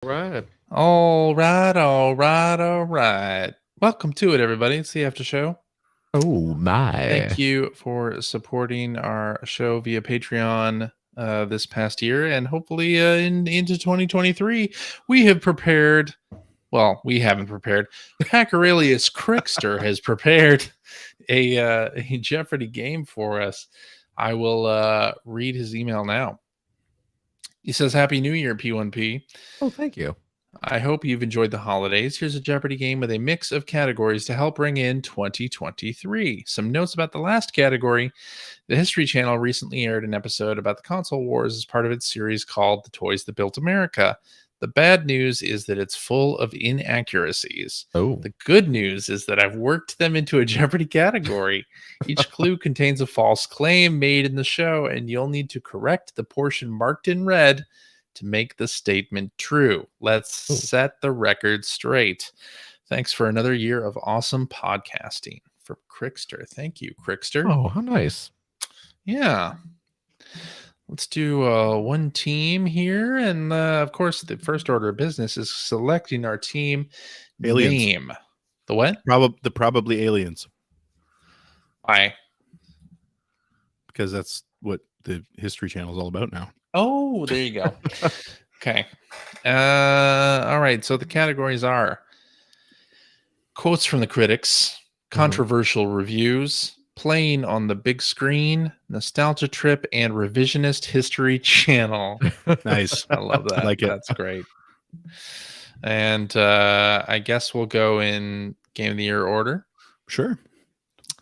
Right. All right. Welcome to it, everybody. It's the Aftershow. Oh my. Thank you for supporting our show via Patreon this past year, and hopefully into 2023. We have prepared. Well, we haven't prepared. Hackerius Crickster has prepared a Jeopardy game for us. I will read his email now. He says, "Happy New Year, P1P. Oh, thank you. I hope you've enjoyed the holidays. Here's a Jeopardy game with a mix of categories to help bring in 2023. Some notes about the last category. The History Channel recently aired an episode about the console wars as part of its series called The Toys That Built America. The bad news is that it's full of inaccuracies. Oh. The good news is that I've worked them into a Jeopardy category. Each clue contains a false claim made in the show, and you'll need to correct the portion marked in red to make the statement true. Let's set the record straight. Thanks for another year of awesome podcasting." For Crickster. Thank you, Crickster. Oh, how nice. Yeah. Let's do one team here. And of course, the first order of business is selecting our team Aliens. name. The what? Probably aliens, Why? because that's what the History Channel is all about now. Oh, there you go. Okay. All right. So the categories are quotes from the critics, controversial reviews, playing on the big screen, nostalgia trip, and revisionist history channel. Nice. I love that. Like it. That's great. And I guess we'll go in Game of the Year order, Sure.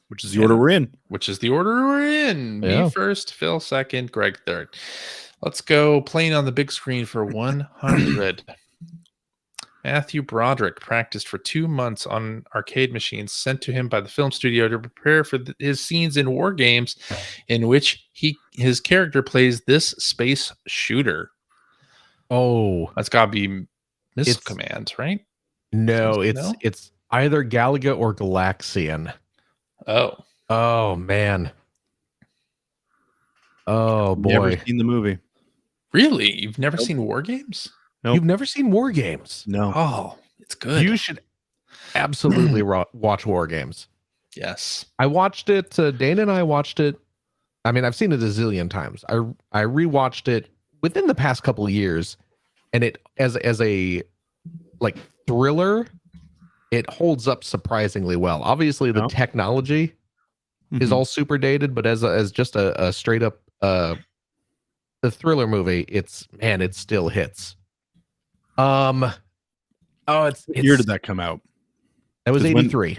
Which is the order we're in. which is the order we're in. Yeah. Me first, Phil second, Greg third. Let's go playing on the big screen for 100. Matthew Broderick practiced for 2 months on arcade machines sent to him by the film studio to prepare for his scenes in war games in which his character plays this space shooter. Oh, That's got to be Missile It's- Command, right? no, No? it's either Galaga or Galaxian. Oh, Oh man. Oh boy. Never seen the movie. really? You've never Nope. seen war games? Nope. You've never seen War Games? No. Oh, it's good. You should absolutely watch War Games. Yes. I watched it. Dana and I watched it. I mean, I've seen it a zillion times. I rewatched it within the past couple of years, and it as a like thriller, it holds up surprisingly well. Obviously, the Oh. technology is Mhm. all super dated, but as just a straight up the thriller movie, it still hits. It's What year did that come out? that was 'cause when- 83.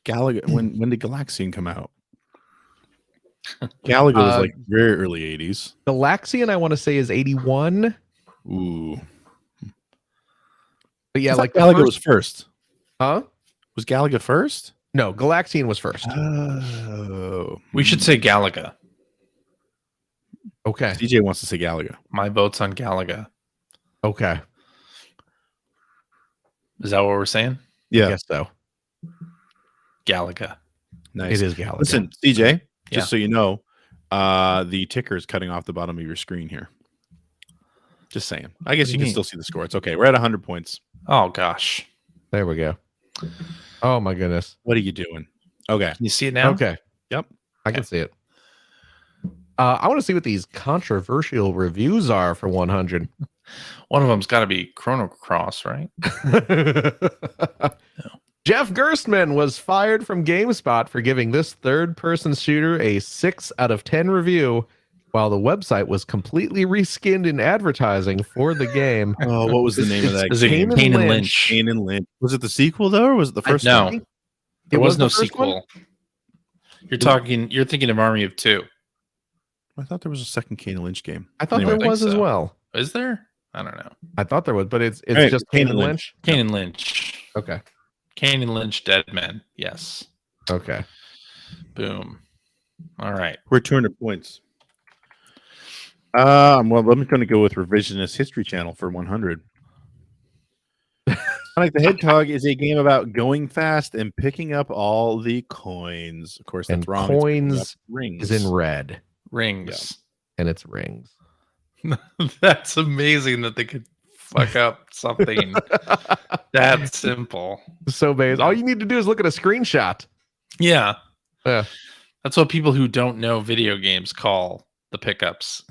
Galaga. When did Galaxian come out? Galaga was like very early 80s. Galaxian, I want to say, is 81. Ooh. But yeah, I thought like the Galaga first- was first. huh? Was Galaga first? No, Galaxian was first. Oh. We should say Galaga. Okay. CJ wants to say Galaga. My vote's on Galaga. Okay. Is that what we're saying? I Yeah. guess so. Galaga. Nice. It is Galaga. Listen, CJ, just Yeah. so you know, the ticker is cutting off the bottom of your screen here. Just saying. I guess do you you can mean? still see the score. It's okay. We're at 100 points. Oh, gosh. There we go. Oh my goodness. What are you doing? Okay. Can you see it now? Okay. Yep. I can see it. I want to see what these controversial reviews are for 100. One of them's got to be Chrono Cross, right? Jeff Gerstmann was fired from GameSpot for giving this third-person shooter a 6 out of 10 review, while the website was completely reskinned in advertising for the game. Oh, what was the name of that Is it game? Kane and Lynch? Kane and Lynch. Was it the sequel though, or was it the first No. one? There It was no the first one? sequel. You're thinking of Army of Two. I thought there was a second Kane and Lynch game. I thought Anyway, there was as so. well. Is there? I don't know. I thought there was, but it's All right, just Kane and Lynch. Kane and Lynch. Okay. Kane and Lynch Dead Men. Yes. Okay. Boom. All right. We're 200 points. Well, I'm going to go with Revisionist History Channel for 100. Sonic the Hedgehog is a game about going fast and picking up all the coins. Of course, that's And wrong. It's picking coins up rings. Is in red, Rings. and it's rings. That's amazing that they could fuck up something that simple. So base. All you need to do is look at a screenshot. Yeah. Yeah. That's what people who don't know video games call the pickups.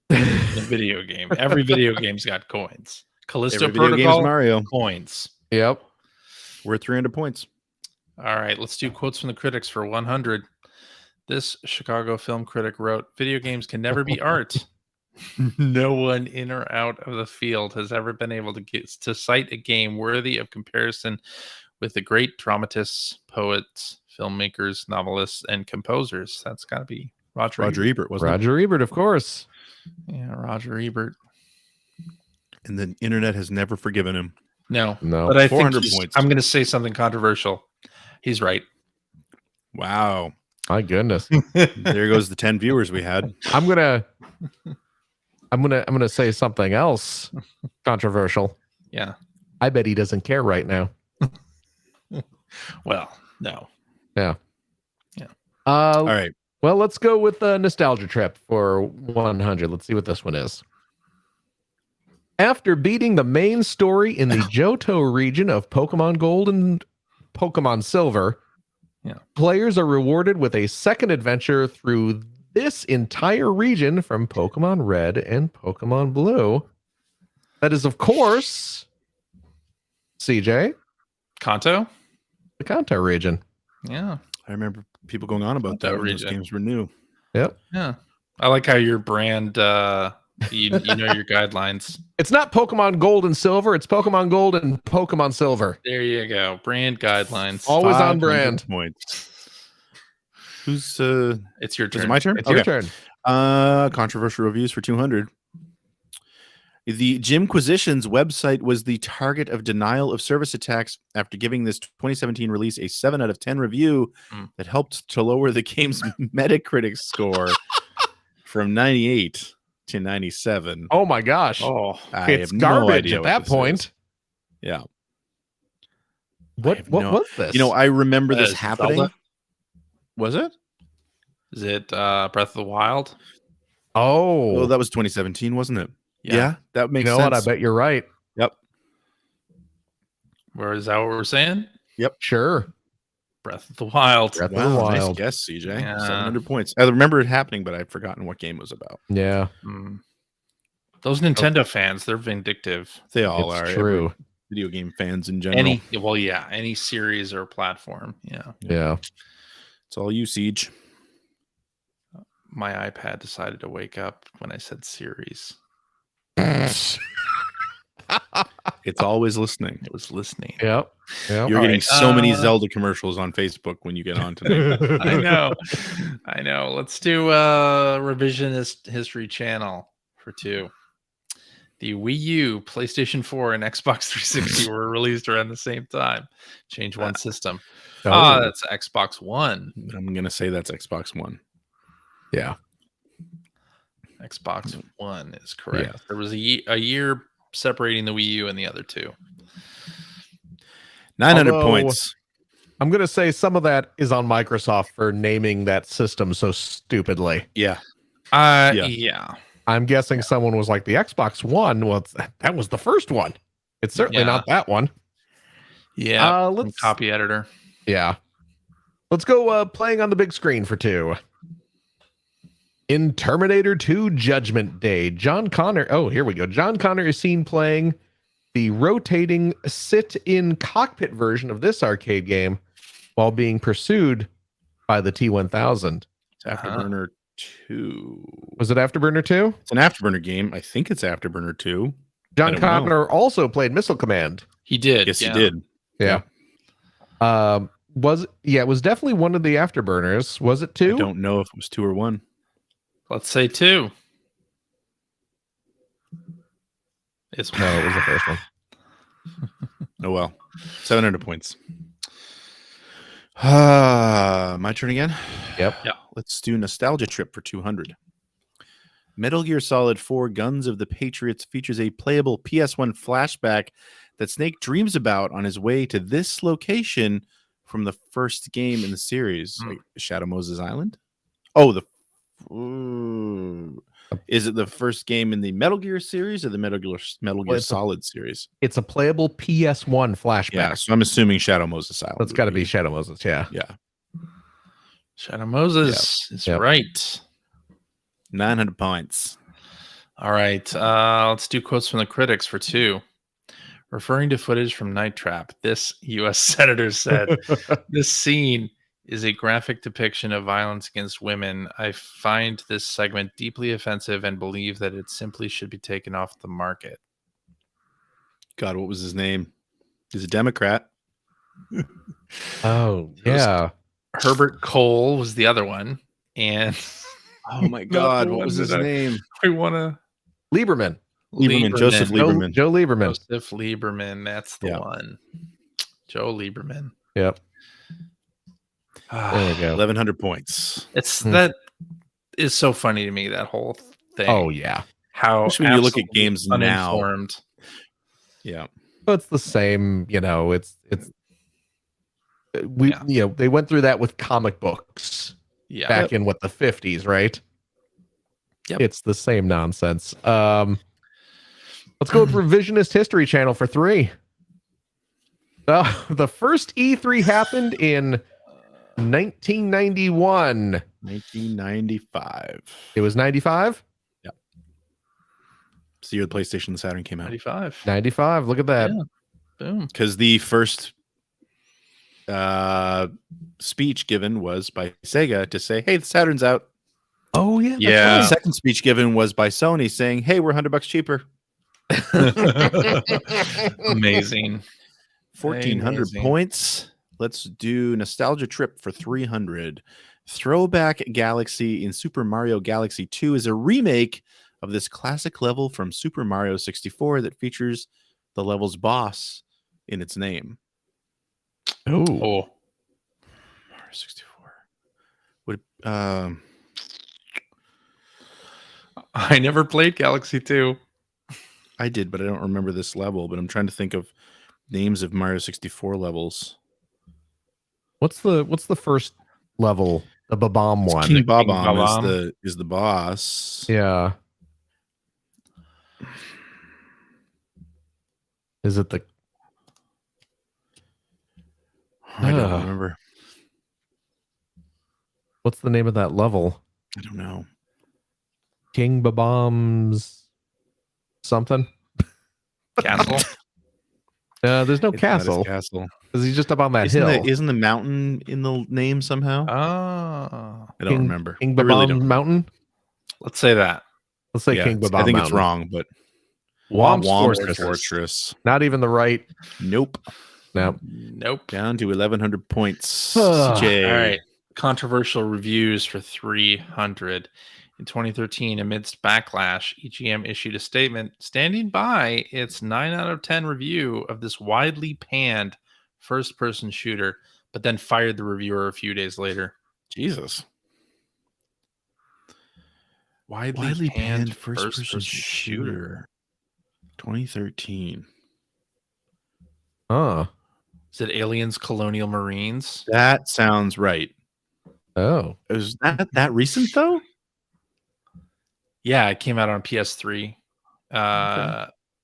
The video game. Every video game's got coins. Callisto Every video game's Protocol, Mario. coins. Yep. We're 300 points. All right, let's do quotes from the critics for 100. This Chicago film critic wrote, "Video games can never be art. No one in or out of the field has ever been able to cite a game worthy of comparison with the great dramatists, poets, filmmakers, novelists, and composers." That's got to be Roger Ebert, wasn't it? Roger Ebert, of course. Yeah, Roger Ebert. And the internet has never forgiven him. No, No. but I think 400 points. I'm going to say something controversial. He's right. Wow. My goodness. There goes the 10 viewers we had. I'm gonna say something else controversial. Yeah. I bet he doesn't care right now. Well, no. Yeah. Yeah. All right. Well, let's go with the nostalgia trip for 100. Let's see what this one is. After beating the main story in the Johto region of Pokemon Gold and Pokemon Silver, players are rewarded with a second adventure through this entire region from Pokemon Red and Pokemon Blue. That is, of course, CJ, Kanto? the Kanto region. Yeah. I remember people going on about that when those games were new. Yep. Yeah. I like how your brand, you know your guidelines. It's not Pokemon Gold and Silver. It's Pokemon Gold and Pokemon Silver. There you go. Brand guidelines. Always on 500 brand. Points. Who's It's your turn. Is it my turn? It's your turn. Controversial reviews for 200. The Jimquisition's website was the target of denial of service attacks after giving this 2017 release a 7 out of 10 review that helped to lower the game's Metacritic score from 98 to 97. Oh my gosh. Oh, It's have garbage no idea at what that this point. is. Yeah. What was this? You know, I remember this Zelda? happening. Was it? Is it Breath of the Wild? Oh, Well, that was 2017, wasn't it? Yeah, that you makes know sense. what? I bet you're right. Yep. Where is that what we're saying? Sure. Breath of the Wild. Breath of Wow, the nice Wild. guess, CJ. Yeah. 700 points. I remember it happening, but I've forgotten what game it was about. Yeah, Those Nintendo fans, they're vindictive. They all it's are. true. Video game fans in general. Any series or platform. Yeah. Yeah. It's all you, Siege. My iPad decided to wake up when I said series. It's always listening. It was listening. Yep. You're Yep. getting right, so many Zelda commercials on Facebook when you get on today. I know. Let's do a revisionist history channel for 2. The Wii U, PlayStation 4, and Xbox 360 were released around the same time. Change one system. Oh. That's Xbox One. I'm going to say that's Xbox One. Yeah. Xbox One is correct. Yeah. There was a year separating the Wii U and the other 2. 900 Although- points. I'm going to say some of that is on Microsoft for naming that system so stupidly. Yeah. Yeah. I'm guessing someone was like, the Xbox One, well, that was the first one. It's certainly not that one. Yeah. Let's Copy editor. Yeah. Let's go playing on the big screen for 2. In Terminator 2 Judgment Day, John Connor. Oh, here we go. John Connor is seen playing the rotating sit-in cockpit version of this arcade game while being pursued by the T-1000. It's Afterburner 2. Was it Afterburner 2? It's an Afterburner game. I think it's Afterburner 2. John don't Connor also played Missile Command. He did. Yes, he did. Yeah. It was definitely one of the Afterburners. Was it 2? I don't know if it was 2 or 1. Let's say 2. It's No, it was the first one. Oh, well. 700 points. My turn again? Yep. Yeah. Let's do Nostalgia Trip for 200. Metal Gear Solid 4 Guns of the Patriots features a playable PS1 flashback that Snake dreams about on his way to this location from the first game in the series. Like Shadow Moses Island? Oh, Is it the first game in the Metal Gear series or the Metal Gear it's a- Solid series? It's a playable PS1 flashback. Yeah, so I'm assuming Shadow Moses Island. That's got to be Shadow Moses. Yeah. Yeah, Shadow Moses is Yep. right. 900 points. All right. Let's do quotes from the critics for 2. Referring to footage from Night Trap, this U.S. senator said, "This scene is a graphic depiction of violence against women. I find this segment deeply offensive and believe that it simply should be taken off the market." God, what was his name? He's a Democrat. Oh, yeah. Herbert Cole was the other one. And Oh my Not God, the what one was his that I- name? we want to Lieberman. Joseph Lieberman. Joe Lieberman. Joseph Lieberman. That's the Yeah. one. Joe Lieberman. Yep. There we go. 1,100 points. It's Hmm. that is so funny to me, that whole thing. Oh, yeah. How Especially when you look at absolutely games now. uninformed. Yeah. But it's the same, it's we Yeah. they went through that with comic books Yeah. back in the 50s, right? Yep. It's the same nonsense. Let's go with Revisionist History Channel for 3. The first E3 happened in 1991. 1995. It was 95? It's the year the PlayStation and Saturn came out. 95. 95. Look at that. Yeah. Boom. Because the first speech given was by Sega to say, "Hey, the Saturn's out." Oh, yeah. that's Yeah. The right. second speech given was by Sony saying, "Hey, we're $100 cheaper." Amazing. 1,400 Amazing. points. Let's do Nostalgia Trip for 300. Throwback Galaxy in Super Mario Galaxy 2 is a remake of this classic level from Super Mario 64 that features the level's boss in its name. Oh. Oh, Mario 64. I never played Galaxy 2. I did, but I don't remember this level. But I'm trying to think of names of Mario 64 levels. What's the first level? The Babam one. King Bob-omb Bob-omb. is the boss. Yeah. Is it the I don't Ah. remember. what's the name of that level? I don't know. King Babam's something? Castle. There's no It's not his castle castle. because he's just up on that Isn't hill. isn't the mountain in the name somehow? Oh, I don't remember. King I really Babam don't. Mountain. let's say that. Let's say Yeah, King Babam I think Mountain. it's wrong, but Womp's Womp's Fortress. Fortress. Not even the right. Nope. No. Nope. Down to 1,100 points. All CJ. All right. Controversial reviews for 300. In 2013, amidst backlash, EGM issued a statement standing by its 9 out of 10 review of this widely panned first-person shooter, but then fired the reviewer a few days later. Jesus. Widely panned first-person first-person shooter. 2013. Oh. Is it Aliens Colonial Marines? That sounds right. Oh. Is that recent though? Yeah, it came out on PS3.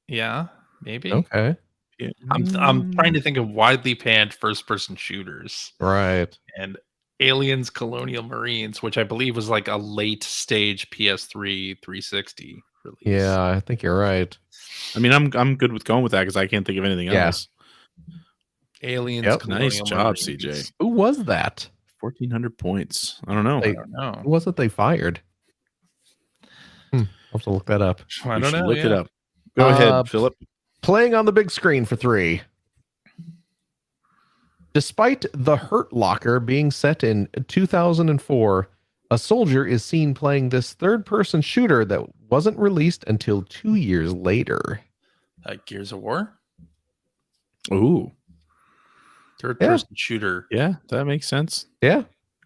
Yeah, maybe. Okay. Yeah. I'm trying to think of widely panned first-person shooters. Right. And Aliens Colonial Marines, which I believe was like a late stage PS3 360 release. Yeah, I think you're right. I mean, I'm good with going with that because I can't think of anything Yeah. else. Aliens Yep. Colonial Nice job, Marines. CJ. Who was that? 1,400 points. I don't know. They- I don't know. Who was it they fired? I'll have to look that up. I We don't should know. look it yeah. up. Go Uh, ahead, Philip. Playing on the big screen for 3. Despite The Hurt Locker being set in 2004, a soldier is seen playing this third-person shooter that wasn't released until 2 years later. Gears of War, Ooh, third Yeah. person shooter. yeah, that makes sense. Yeah.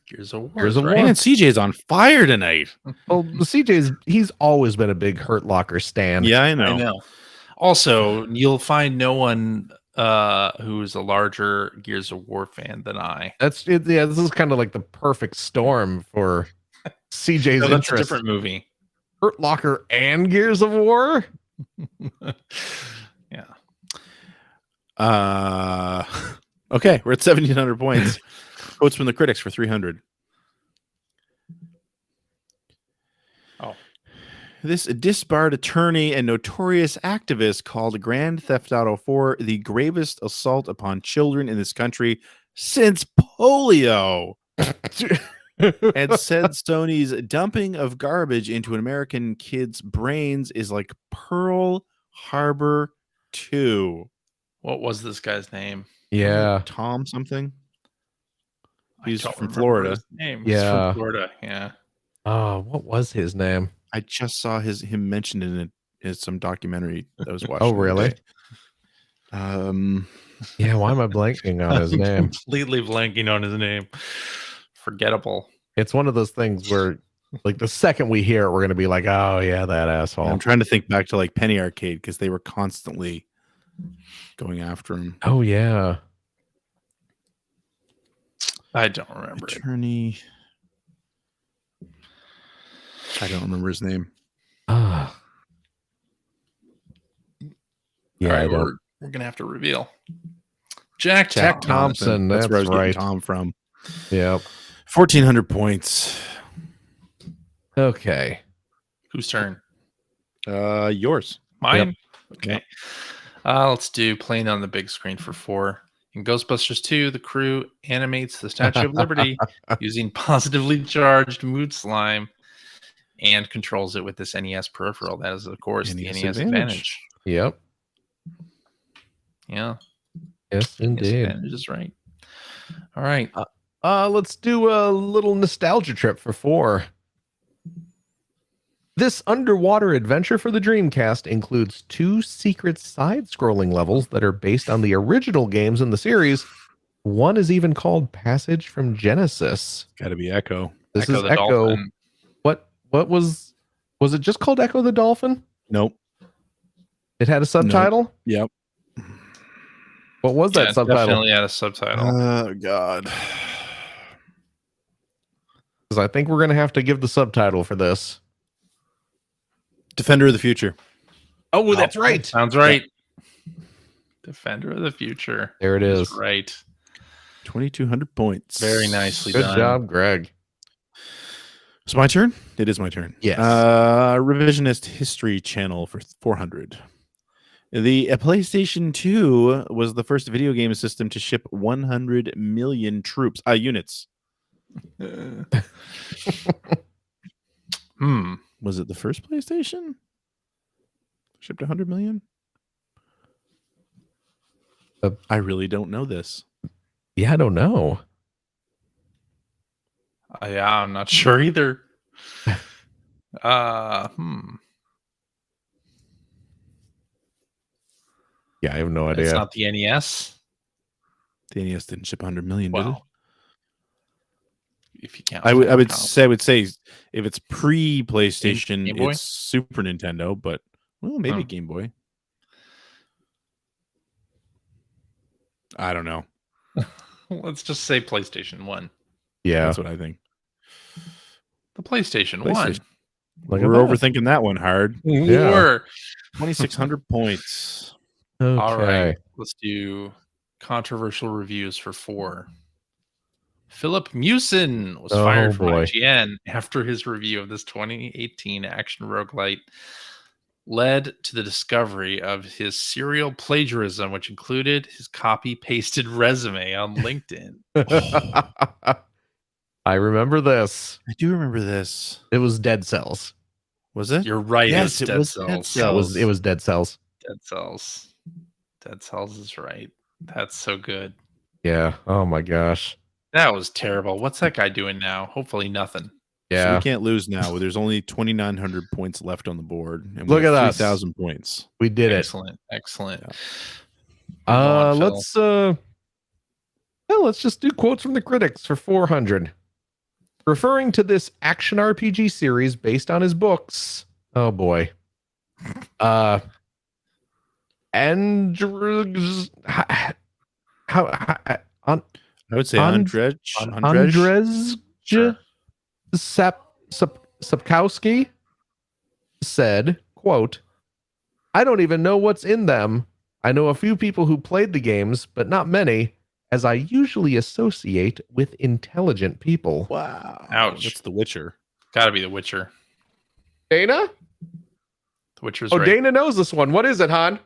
Gears of War. Gears of right? War. Man, CJ's on fire tonight. Well, the he's always been a big Hurt Locker stan. Yeah, I know. I know. Also, you'll find no one who is a larger Gears of War fan than I. That's it. Yeah, this is kind of like the perfect storm for CJ's No, that's a interest. different movie. Hurt Locker and Gears of War. Yeah. Okay, we're at 1,700 points. Quotes from the critics for 300. Oh. This disbarred attorney and notorious activist called Grand Theft Auto 4 the gravest assault upon children in this country since polio. And said Sony's dumping of garbage into an American kid's brains is like Pearl Harbor 2. What was this guy's name? Yeah. Tom something. He's I don't from remember Florida. his name. He's Yeah. from Florida. Yeah. Oh, what was his name? I just saw him mentioned in some documentary that I was watching. Oh, really? Yeah. Why am I blanking on his name? Completely blanking on his name. Forgettable. It's one of those things where, like, the second we hear it, we're gonna be like, "Oh yeah, that asshole." I'm trying to think back to like Penny Arcade because they were constantly going after him. Oh yeah. I don't remember it. Attorney. I don't remember his name. Ah. Yeah, All right, I don't. we're gonna have to reveal. Jack Thompson. That's where I was getting right. Tom from. Yep. 1,400 points. Okay. Whose turn? Yours. Mine. Yep. Okay. Let's do Playing on the Big Screen for 4. In Ghostbusters 2, the crew animates the Statue of Liberty using positively charged mood slime and controls it with this NES peripheral. That is, of course, the NES Advantage. Yep. Yeah. Yes, NES indeed. Advantage is right. All right. Let's do a little nostalgia trip for 4. This underwater adventure for the Dreamcast includes 2 secret side-scrolling levels that are based on the original games in the series. One is even called Passage from Genesis. Got to be Echo. This Echo is the Echo. Dolphin. What was it just called Echo the Dolphin? Nope. It had a subtitle? Yep. What was that it subtitle? Definitely had a subtitle. Oh, God. Because I think we're going to have to give the subtitle for this. Defender of the Future. Oh, that's right. Sounds right. Defender of the Future. There it is. Right. 2,200 points. Very nicely Good done. job, Greg. It's my turn? It is my turn. Yes. Revisionist History Channel for 400. The PlayStation 2 was the first video game system to ship 100 million units. Was it the first PlayStation? Shipped 100 million? I really don't know this. Yeah, I don't know. Yeah, I'm not sure either. Yeah, I have no idea. It's not the NES. The NES didn't ship 100 million, did it? Well, if you count, I would count. say if it's pre-PlayStation, Game Boy? it's Super Nintendo, but well, maybe Oh. Game Boy. I don't know. Let's just say PlayStation 1. Yeah. That's what I think. The PlayStation 1. PlayStation. Look We're at that. overthinking that one hard. Yeah. Were. 2,600 points. Okay. All right. Let's do controversial reviews for 4. Philip Mewson was Oh, fired from boy. IGN after his review of this 2018 action roguelite led to the discovery of his serial plagiarism, which included his copy-pasted resume on LinkedIn. I remember this. I do remember this. It was Dead Cells. Was it? You're right. Yes, it's it Dead was Cells. Dead Yeah, Cells. it was Dead Cells. Dead Cells. Dead Cells is right. That's so good. Yeah. Oh my gosh. That was terrible. What's that guy doing now? Hopefully nothing. So Yeah. we can't lose now. There's only 2,900 points left on the board. And Look at us. 3,000 points. We did it. Excellent. Excellent. Yeah. Let's just do quotes from the critics for 400. Referring to this action RPG series based on his books. Oh boy. Andrzej, I would say And- Andrzej. Andrzej Sure. Sapkowski. said, quote, I don't even know what's in them. I know a few people who played the games, but not many, as I usually associate with intelligent people. Wow. Ouch. That's The Witcher. Gotta be The Witcher. Dana? The Witcher's Oh, right. Dana knows this one. What is it, Han?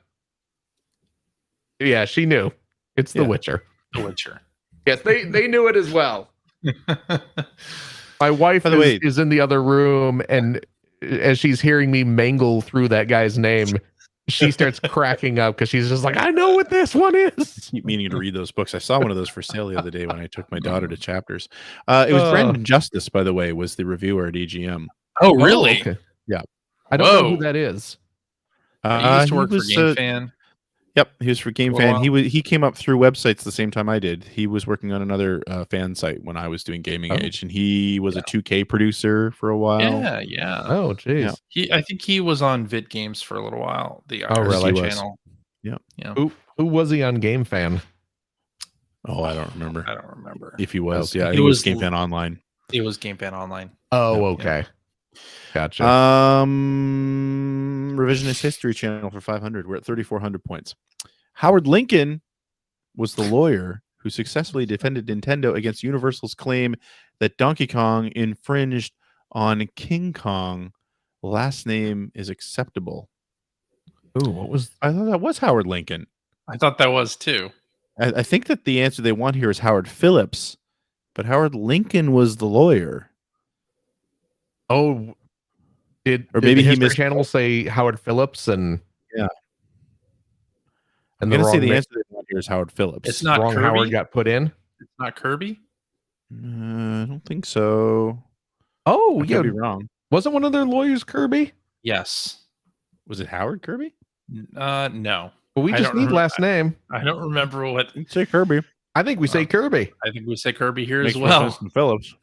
Yeah, she knew. It's The Yeah. Witcher. The Witcher. Yes, they knew it as well. My wife By the way- is in the other room, and as she's hearing me mangle through that guy's name, she starts cracking up because she's just like, I know what this one is. Keep meaning to read those books. I saw one of those for sale the other day when I took my daughter to Chapters. It was Brandon Justice, by the way, was the reviewer at EGM. Oh, really? Okay. Yeah. I don't know Whoa. who that is. I used to work for was, Game Fan. Yep, he was for Game For a Fan. while. He came up through websites the same time I did. He was working on another fan site when I was doing Gaming Oh. Age, and he was a 2K producer for a while. Yeah. Oh, geez. Yeah. I think he was on Vid Games for a little while. The Oh, really? RC He was. channel. Yeah. Yeah. Who was he on Game Fan? Oh, I don't remember I don't remember. if he was. Okay. Yeah, I He think it was was Game Fan Online. It was Game Fan Online. Oh, Yeah. okay. Gotcha. Revisionist History Channel for 500. We're at 3,400 points. Howard Lincoln was the lawyer who successfully defended Nintendo against Universal's claim that Donkey Kong infringed on King Kong. Last name is acceptable. Ooh, what was? I thought that was Howard Lincoln. I thought that was too. I think that the answer they want here is Howard Phillips, but Howard Lincoln was the lawyer. Oh, did maybe the he History missed- Channel say Howard Phillips and Yeah. I'm and going the to say wrong the ma- answer they want here is Howard Phillips. It's not wrong Kirby? Howard got put in? It's not Kirby. I don't think so. Oh, I yeah. could be wrong. Wasn't one of their lawyers Kirby? Yes. Was it Howard Kirby? No. But we I just don't need remember- last name. I don't remember what. You'd say Kirby. I think we say Kirby. I think we say Kirby here Makes as more sense well. than Phillips.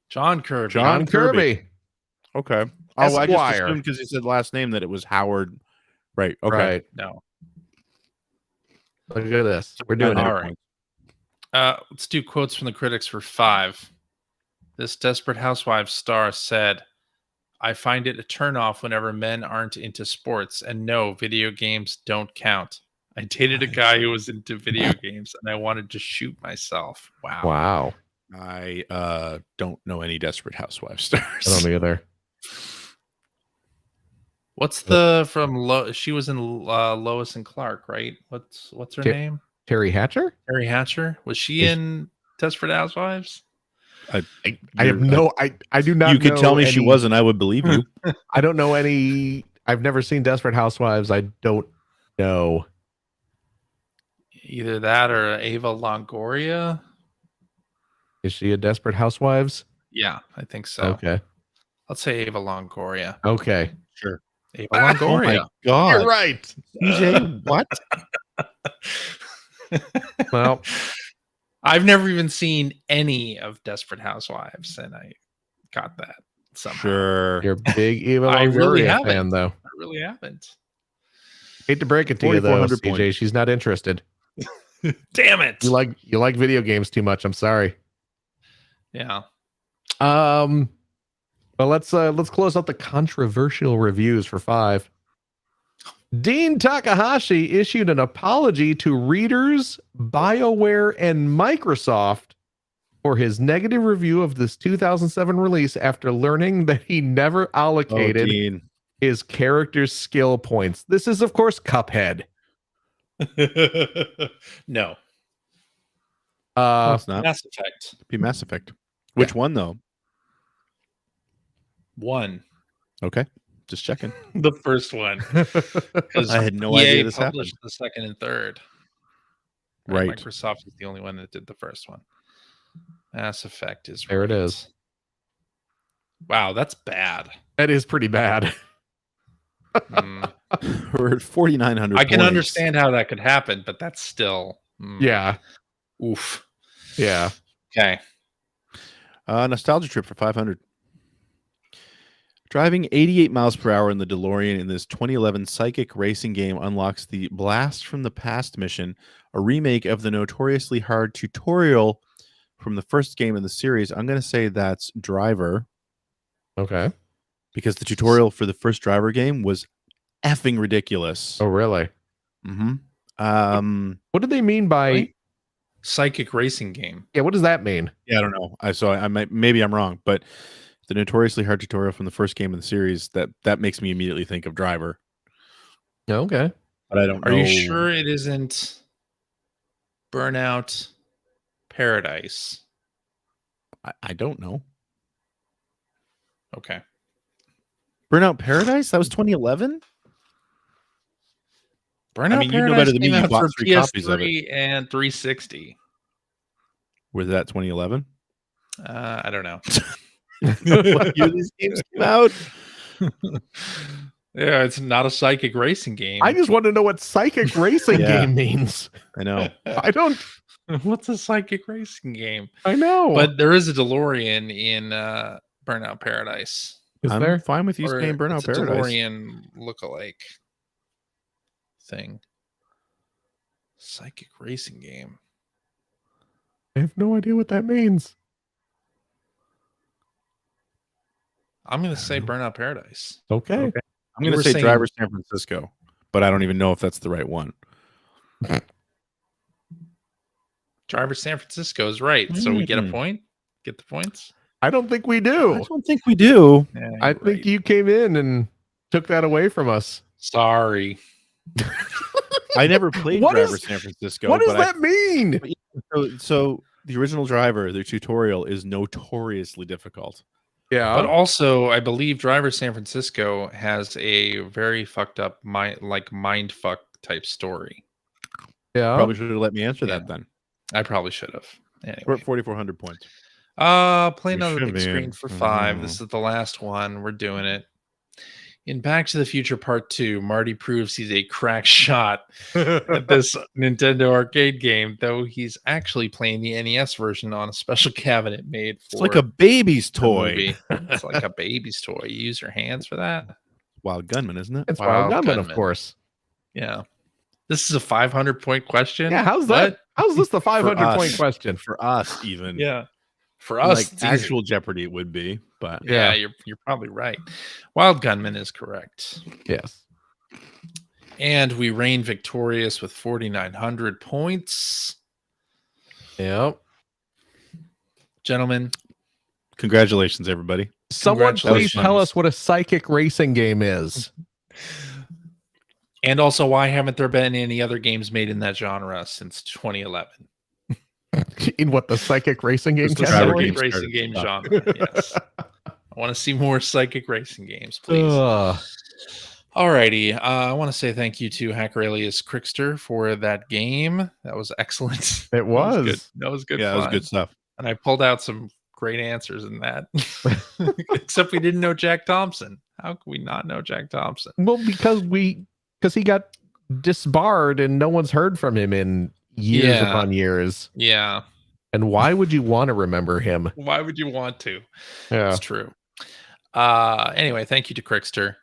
John Kirby. John Kirby. Kirby. Okay. Oh, I just Esquire. assumed because he said last name that it was Howard. Right. Okay. Right. No. Look at this. We're doing All it. right. Let's do quotes from the critics for 5. This Desperate Housewives star said, I find it a turnoff whenever men aren't into sports, and no, video games don't count. I dated a guy who was into video games, and I wanted to shoot myself. Wow. Wow. I don't know any Desperate Housewives I stars. don't either. What's the from? She was in Lois and Clark, right? What's her name? Terry Hatcher? Terry Hatcher. Was she in Desperate Housewives? I have no. I do not. You could know tell me she any- wasn't. I would believe you. I don't know any. I've never seen Desperate Housewives. I don't know. Either that or Ava Longoria. Is she a Desperate Housewives? Yeah, I think so. Okay. Let's say Ava Longoria. Okay. Sure. Ava Oh my Longoria. God. You're right. CJ, what? Well, I've never even seen any of Desperate Housewives, and I got that somehow. Sure. you're a big Eva I really Longoria haven't. fan, though. I really haven't. Hate to break it to you, though, 4,400 CJ. points. She's not interested. Damn it. You like video games too much. I'm sorry. Yeah. Well, let's close out the controversial reviews for 5. Dean Takahashi issued an apology to readers, BioWare, and Microsoft for his negative review of this 2007 release after learning that he never Oh, allocated Dean. his character's skill points. This is, of course, Cuphead. No. No, it's not. Mass Effect. It'd be Mass Effect. Which one, though? 1. Okay. Just checking. The first one. Because I had no idea this published happened. the second and third. Right. Microsoft is the only one that did the first one. Mass Effect is There it right. is. Wow, that's bad. That is pretty bad. Mm. We're at 4,900 I can points. understand how that could happen, but that's still Yeah. Oof. Yeah. Okay. Nostalgia Trip for 500. Driving 88 miles per hour in the DeLorean in this 2011 psychic racing game unlocks the Blast from the Past mission, a remake of the notoriously hard tutorial from the first game in the series. I'm going to say that's Driver Okay. because the tutorial for the first driver game was effing ridiculous. Oh, really? Mm-hmm. What do they mean by? Really? Psychic racing game. Yeah, what does that mean? Yeah, I don't know. I might, maybe I'm wrong, but the notoriously hard tutorial from the first game in the series that makes me immediately think of Driver. Okay. But I don't know. Are you sure it isn't Burnout Paradise? I don't know. Okay. Burnout Paradise? That was 2011? Burnout I mean, you know Paradise better than me. came You out bought for 3 copies of it. PS3 and 360. Was that 2011? I don't know. What year these games came out? Yeah, it's not a psychic racing game. I just want to know what psychic racing Yeah. game means. I know. I don't. What's a psychic racing game? I know. But there is a DeLorean in Burnout Paradise. is I'm there? fine with you Or saying Burnout it's a Paradise. DeLorean lookalike thing. Psychic racing game. I have no idea what that means. I'm going to say Burnout Paradise. Okay. I'm You going to were say saying- Driver San Francisco, but I don't even know if that's the right one. Driver San Francisco is right. So we get a Mhm. point? Get the points? I don't think we I do. don't think we do. Yeah, I you're think right. you came in and took that away from us. Sorry. I never played What Driver is- San Francisco. What does but that mean? So the original Driver, their tutorial is notoriously difficult. Yeah. But also, I believe Driver San Francisco has a very fucked up mind fuck type story. yeah. Probably should have let me answer Yeah. that then. I probably should have. We're Anyway. at 4,400 points. Play We another should big be. screen for 5. Mhm. This is the last one. We're doing it. In Back to the Future Part 2, Marty proves he's a crack shot at this Nintendo arcade game, though he's actually playing the NES version on a special cabinet made for It's like a baby's the toy. movie. It's like a baby's toy. You use your hands for that? Wild Gunman, isn't it? It's Wild Wild Gunman, of Gunman. course. Yeah. This is a 500-point question. Yeah. How's What? that? How's this the 500-point us. question? For us, even. Yeah. For us, Like it's easy. actual Jeopardy it would be, but Yeah, Yeah. you're probably right. Wild Gunman is correct. Yes. And we reign victorious with 4,900 points. Yep. Gentlemen, congratulations, everybody. Someone please Congratulations. tell us what a psychic racing game is. and also, why haven't there been any other games made in that genre since 2011? In what, the psychic racing game Just the Psychic driver category? game racing game started. genre, yes. I want to see more psychic racing games, please. Ugh. Alrighty, I want to say thank you to Hacker Alias Crickster for that game. That was excellent. It was. good. That was good. Yeah, that was fun. good stuff. And I pulled out some great answers in that. Except we didn't know Jack Thompson. How could we not know Jack Thompson? Well, because he got disbarred and no one's heard from him in years Yeah. upon years. Yeah. And why would you want to remember him? Why would you want to? Yeah. It's true. Anyway, thank you to Crickster.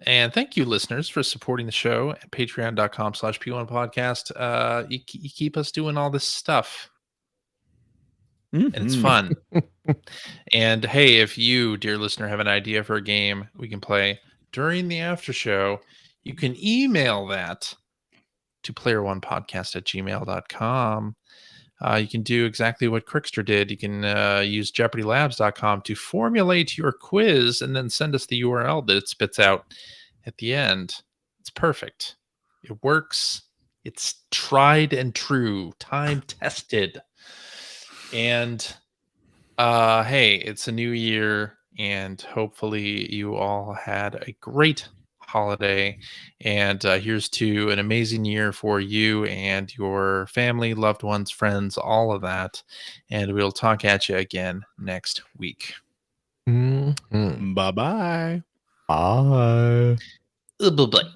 And thank you, listeners, for supporting the show at patreon.com/P1 podcast. You keep us doing all this stuff. And it's Mhm. fun. And hey, if you, dear listener, have an idea for a game we can play during the after show, you can email that to player1podcast@gmail.com. You can do exactly what Crickster did. You can use jeopardylabs.com to formulate your quiz and then send us the URL that it spits out at the end. It's perfect. It works. It's tried and true, time tested. And hey, it's a new year, and hopefully you all had a great holiday. And here's to an amazing year for you and your family, loved ones, friends, all of that. And we'll talk at you again next week. Mhm. Bye-bye. Bye. Bye-bye.